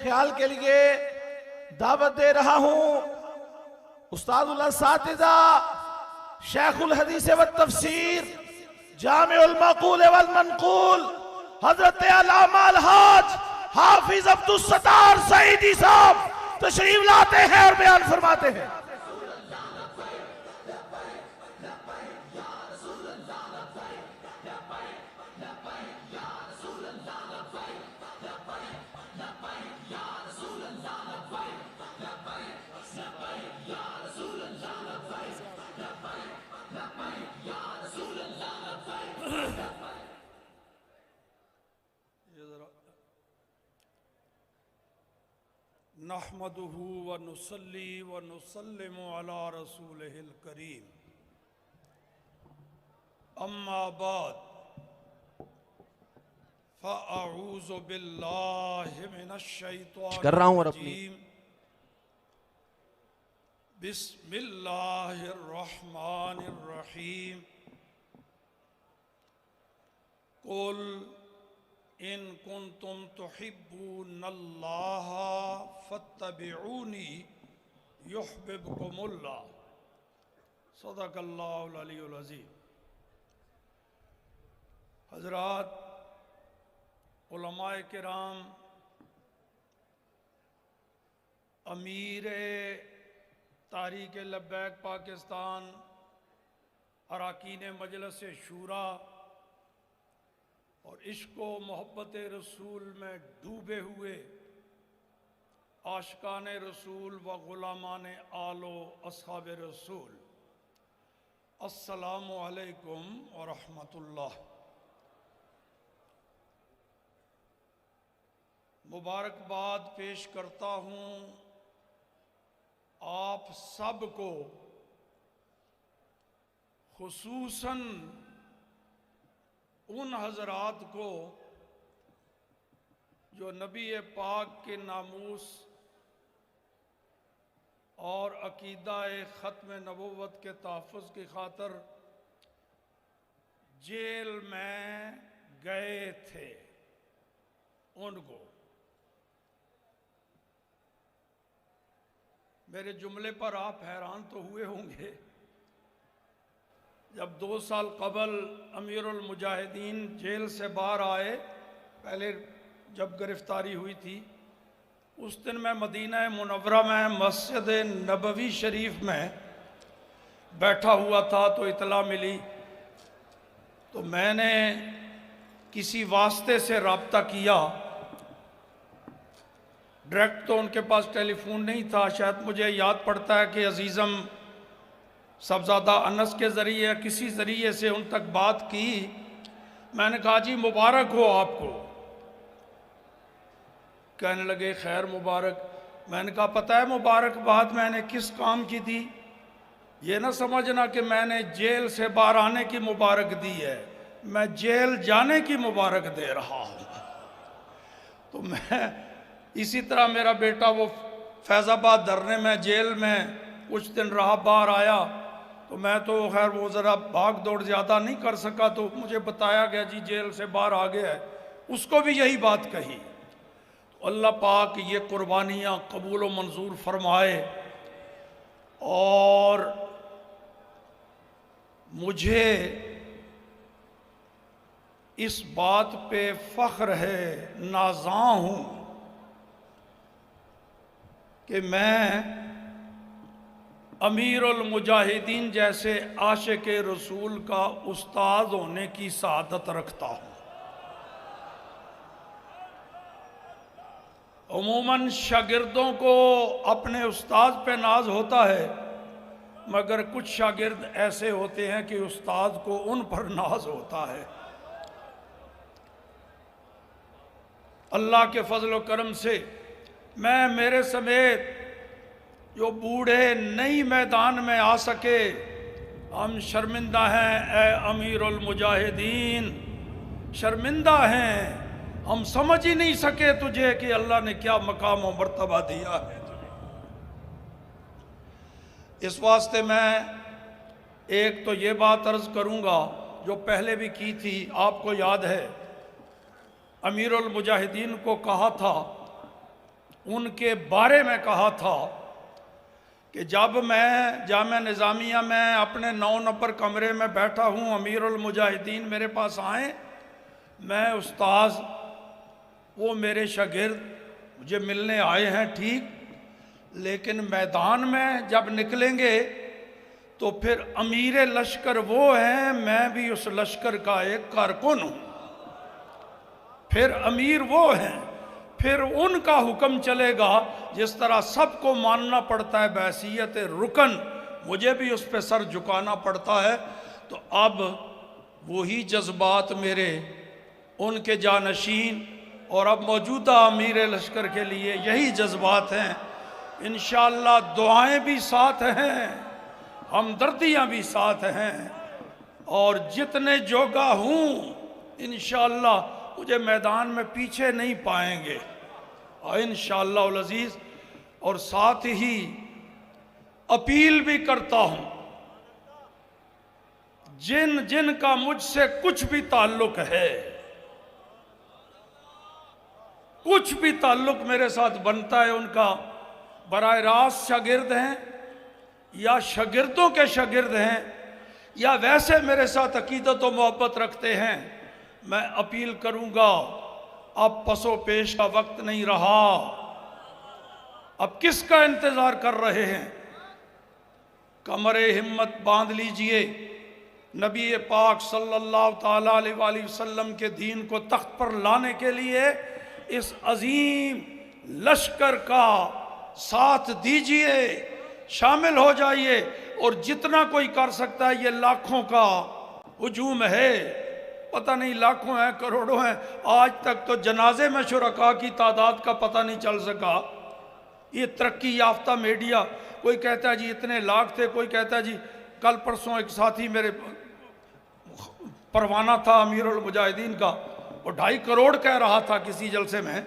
خیال کے لیے دعوت دے رہا ہوں استاد الاساتذہ شیخ الحدیث والتفسیر جامع المعقول والمنقول حضرت علامہ الحاج حافظ عبدالستار سعیدی صاحب تشریف لاتے ہیں اور بیان فرماتے ہیں۔ نحمدہ ونصلی ونسلم علی رسولہ الکریم اما بعد فاعوذ باللہ من الشیطان الرجیم بسم اللہ الرحمن الرحیم قل ان کنتم تحبون اللہ فاتبعونی یحببکم اللہ صدق اللہ العلی العظیم۔ حضرات، علماء کرام، امیر تحریک لبیک پاکستان، اراکین مجلس شورا اور عشق و محبت رسول میں ڈوبے ہوئے عاشقان رسول و غلامان آل و اصحاب رسول، السلام علیکم ورحمۃ اللہ۔ مبارکباد پیش کرتا ہوں آپ سب کو، خصوصاً ان حضرات کو جو نبی پاک کے ناموس اور عقیدہ ختم نبوت کے تحفظ کی خاطر جیل میں گئے تھے، ان کو میرے جملے پر آپ حیران تو ہوئے ہوں گے۔ جب 2 سال قبل امیر المجاہدین جیل سے باہر آئے، پہلے جب گرفتاری ہوئی تھی، اس دن میں مدینہ منورہ میں مسجد نبوی شریف میں بیٹھا ہوا تھا تو اطلاع ملی، تو میں نے کسی واسطے سے رابطہ کیا۔ ڈائریکٹ تو ان کے پاس ٹیلی فون نہیں تھا، شاید مجھے یاد پڑتا ہے کہ عزیزم صاحبزادہ انس کے ذریعے کسی ذریعے سے ان تک بات کی۔ میں نے کہا جی مبارک ہو آپ کو۔ کہنے لگے خیر مبارک۔ میں نے کہا پتہ ہے مبارک بات میں نے کس کام کی دی؟ یہ نہ سمجھنا کہ میں نے جیل سے باہر آنے کی مبارک دی ہے، میں جیل جانے کی مبارک دے رہا ہوں۔ تو میں اسی طرح میرا بیٹا وہ فیض آباد دھرنے میں جیل میں کچھ دن رہا، باہر آیا تو میں تو خیر وہ ذرا بھاگ دوڑ زیادہ نہیں کر سکا، تو مجھے بتایا گیا جی جیل سے باہر آ گیا ہے، اس کو بھی یہی بات کہی۔ تو اللہ پاک یہ قربانیاں قبول و منظور فرمائے، اور مجھے اس بات پہ فخر ہے، نازاں ہوں کہ میں امیر المجاہدین جیسے عاشق رسول کا استاد ہونے کی سعادت رکھتا ہوں۔ عموماً شاگردوں کو اپنے استاد پہ ناز ہوتا ہے، مگر کچھ شاگرد ایسے ہوتے ہیں کہ استاد کو ان پر ناز ہوتا ہے۔ اللہ کے فضل و کرم سے میں میرے سمیت جو بوڑھے نئی میدان میں آ سکے، ہم شرمندہ ہیں اے امیر المجاہدین، شرمندہ ہیں، ہم سمجھ ہی نہیں سکے تجھے کہ اللہ نے کیا مقام و مرتبہ دیا ہے۔ اس واسطے میں ایک تو یہ بات عرض کروں گا جو پہلے بھی کی تھی، آپ کو یاد ہے امیر المجاہدین کو کہا تھا ان کے بارے میں کہا تھا کہ جب میں جامعہ نظامیہ میں اپنے 9 نمبر کمرے میں بیٹھا ہوں، امیر المجاہدین میرے پاس آئیں، میں استاذ، وہ میرے شاگرد مجھے ملنے آئے ہیں ٹھیک، لیکن میدان میں جب نکلیں گے تو پھر امیر لشکر وہ ہیں، میں بھی اس لشکر کا ایک کارکن ہوں، پھر امیر وہ ہیں، پھر ان کا حکم چلے گا، جس طرح سب کو ماننا پڑتا ہے بحیثیت رکن، مجھے بھی اس پہ سر جھکانا پڑتا ہے۔ تو اب وہی جذبات میرے ان کے جانشین اور اب موجودہ امیر لشکر کے لیے یہی جذبات ہیں۔ انشاءاللہ دعائیں بھی ساتھ ہیں، ہمدردیاں بھی ساتھ ہیں، اور جتنے جوگا ہوں انشاءاللہ مجھے میدان میں پیچھے نہیں پائیں گے انشاءاللہ العزیز۔ اور ساتھ ہی اپیل بھی کرتا ہوں، جن جن کا مجھ سے کچھ بھی تعلق ہے، کچھ بھی تعلق میرے ساتھ بنتا ہے، ان کا براہ راست شاگرد ہیں یا شاگردوں کے شاگرد ہیں یا ویسے میرے ساتھ عقیدت و محبت رکھتے ہیں، میں اپیل کروں گا، اب پس و پیش کا وقت نہیں رہا، اب کس کا انتظار کر رہے ہیں؟ کمر ہمت باندھ لیجئے، نبی پاک صلی اللہ تعالیٰ علیہ وآلہ وسلم کے دین کو تخت پر لانے کے لیے اس عظیم لشکر کا ساتھ دیجئے، شامل ہو جائیے، اور جتنا کوئی کر سکتا ہے، یہ لاکھوں کا ہجوم ہے، پتہ نہیں لاکھوں ہیں کروڑوں ہیں، آج تک تو جنازے میں شرکاء کی تعداد کا پتہ نہیں چل سکا۔ یہ ترقی یافتہ میڈیا، کوئی کہتا ہے جی اتنے لاکھ تھے، کوئی کہتا ہے جی، کل پرسوں ایک ساتھی میرے پروانہ تھا امیر المجاہدین کا، وہ 2.5 کروڑ کہہ رہا تھا کسی جلسے میں،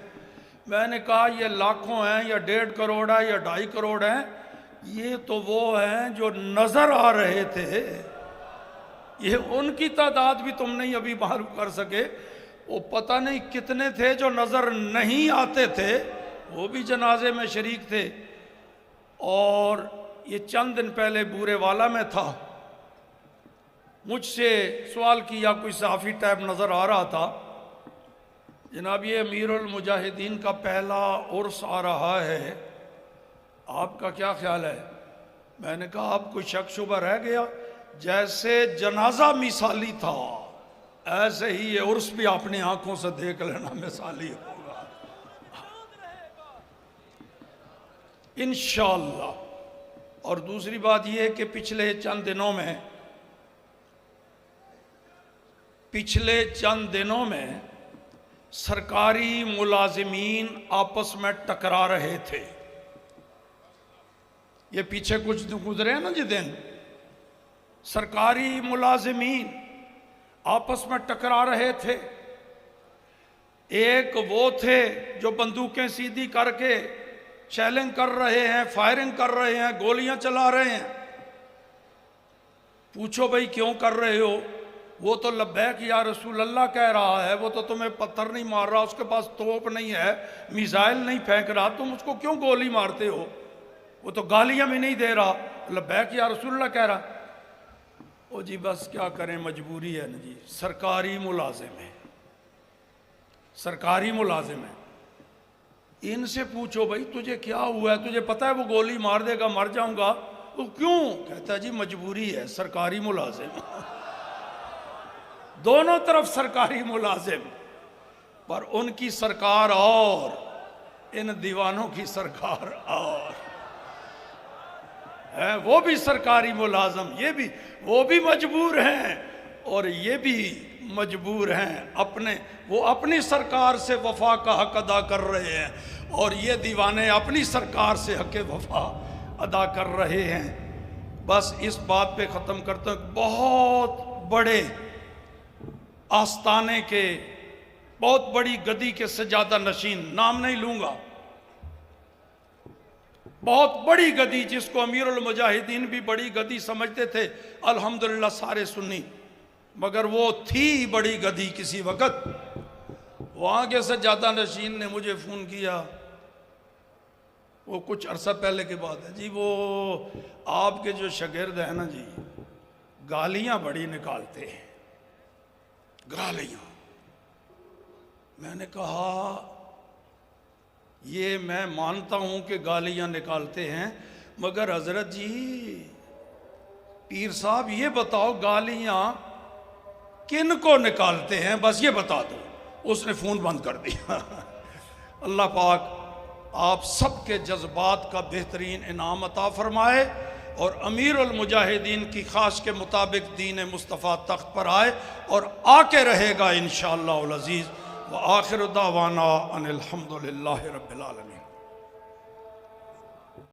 میں نے کہا یہ لاکھوں ہیں یا 1.5 کروڑ ہے یا 2.5 کروڑ ہیں، یہ تو وہ ہیں جو نظر آ رہے تھے، یہ ان کی تعداد بھی تم نہیں ابھی معلوم کر سکے، وہ پتہ نہیں کتنے تھے جو نظر نہیں آتے تھے، وہ بھی جنازے میں شریک تھے۔ اور یہ چند دن پہلے بورے والا میں تھا، مجھ سے سوال کیا، کوئی صحافی ٹائپ نظر آ رہا تھا، جناب یہ امیر المجاہدین کا پہلا عرس آ رہا ہے، آپ کا کیا خیال ہے؟ میں نے کہا اب کوئی شک شبہ رہ گیا؟ جیسے جنازہ مثالی تھا، ایسے ہی یہ عرس بھی اپنی آنکھوں سے دیکھ لینا مثالی ہوگا انشاءاللہ۔ اور دوسری بات یہ کہ پچھلے چند دنوں میں سرکاری ملازمین آپس میں ٹکرا رہے تھے، یہ پیچھے کچھ گزرے ہیں نا جی دن، سرکاری ملازمین آپس میں ٹکرا رہے تھے، ایک وہ تھے جو بندوقیں سیدھی کر کے شیلنگ کر رہے ہیں، فائرنگ کر رہے ہیں، گولیاں چلا رہے ہیں، پوچھو بھئی کیوں کر رہے ہو؟ وہ تو لبیک یا رسول اللہ کہہ رہا ہے، وہ تو تمہیں پتھر نہیں مار رہا، اس کے پاس توپ نہیں ہے، میزائل نہیں پھینک رہا، تم اس کو کیوں گولی مارتے ہو؟ وہ تو گالیاں بھی نہیں دے رہا، لبیک یا رسول اللہ کہہ رہا۔ او جی بس کیا کریں، مجبوری ہے نا جی، سرکاری ملازم ہے، ان سے پوچھو بھائی تجھے کیا ہوا ہے، تجھے پتہ ہے وہ گولی مار دے گا، مر جاؤں گا، تو کیوں؟ کہتا ہے جی مجبوری ہے، سرکاری ملازم دونوں طرف سرکاری ملازم، پر ان کی سرکار اور ان دیوانوں کی سرکار اور ہے، وہ بھی سرکاری ملازم، وہ بھی مجبور ہیں اور یہ بھی مجبور ہیں، وہ اپنی سرکار سے وفا کا حق ادا کر رہے ہیں اور یہ دیوانے اپنی سرکار سے حق وفا ادا کر رہے ہیں۔ بس اس بات پہ ختم کرتا ہوں، بہت بڑے آستانے کے، بہت بڑی گدی کے سجادہ نشین، نام نہیں لوں گا، بہت بڑی گدی جس کو امیر المجاہدین بھی بڑی گدی سمجھتے تھے، الحمدللہ سارے سنی، مگر وہ تھی بڑی گدی کسی وقت۔ وہاں کے سجادہ نشین نے مجھے فون کیا، وہ کچھ عرصہ پہلے کی بات ہے جی، وہ آپ کے جو شاگرد ہیں نا جی، گالیاں بڑی نکالتے ہیں، گالیاں۔ میں نے کہا یہ میں مانتا ہوں کہ گالیاں نکالتے ہیں، مگر حضرت جی پیر صاحب یہ بتاؤ گالیاں کن کو نکالتے ہیں، بس یہ بتا دو۔ اس نے فون بند کر دیا۔ اللہ پاک آپ سب کے جذبات کا بہترین انعام عطا فرمائے، اور امیر المجاہدین کی خواہش کے مطابق دین مصطفیٰ تخت پر آئے اور آ کے رہے گا انشاءاللہ العزیز۔ وآخر دعوانا ان الحمدللہ رب العالمین۔